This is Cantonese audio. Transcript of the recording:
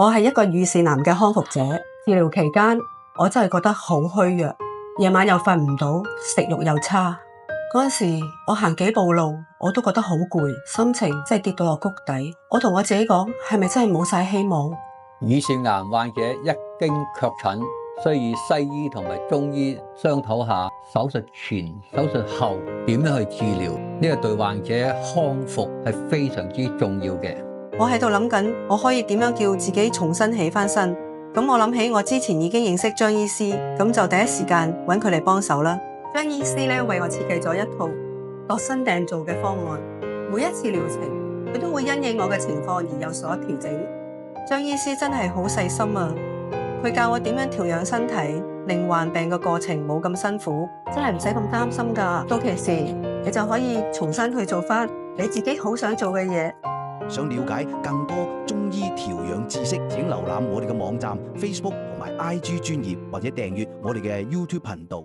我係一個乳腺癌嘅康復者，治療期間我真係覺得好虛弱，夜晚又瞓唔到，食慾又差。嗰陣時我行幾步路我都覺得好攰，心情真係跌到落谷底。我同我自己講，係咪真係冇晒希望？乳腺癌患者一經確診，需以西醫同埋中醫商討下手術前、手術後點樣去治療，呢個對患者康復係非常之重要嘅。我喺度諗緊，我可以點樣叫自己重新起返身？咁我諗起我之前已經認識張醫師，咁就第一時間揾佢嚟幫手啦。張醫師咧為我設計咗一套度身訂造嘅方案，每一次療程佢都會因應我嘅情況而有所調整。張醫師真係好細心啊！佢教我點樣調養身體，令患病嘅過程冇咁辛苦，真係唔使咁擔心㗎。到期時你就可以重新去做返你自己好想做嘅嘢。想了解更多中醫調養知識，請瀏覽我哋嘅網站、Facebook 同埋 IG 專頁，或者訂閱我哋嘅 YouTube 頻道。